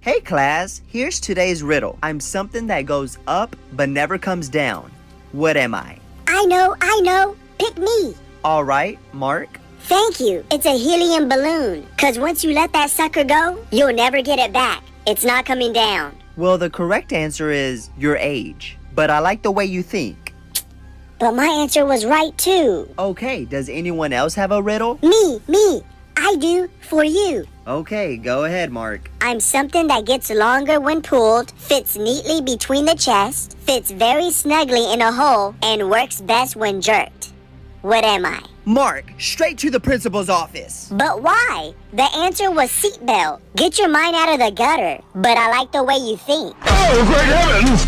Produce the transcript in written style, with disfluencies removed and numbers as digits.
Hey class, here's today's riddle. I'm something that goes up but never comes down. What am I? I know. Pick me. All right, Mark. Thank you. It's a helium balloon. Cause once you let that sucker go, you'll never get it back. It's not coming down. Well, the correct answer is your age. But I like the way you think. But my answer was right too. Okay, does anyone else have a riddle? Me. I do, for you. Okay, go ahead, Mark. I'm something that gets longer when pulled, fits neatly between the chest, fits very snugly in a hole, and works best when jerked. What am I? Mark, straight to the principal's office. But why? The answer was seatbelt. Get your mind out of the gutter. But I like the way you think. Oh, great heavens!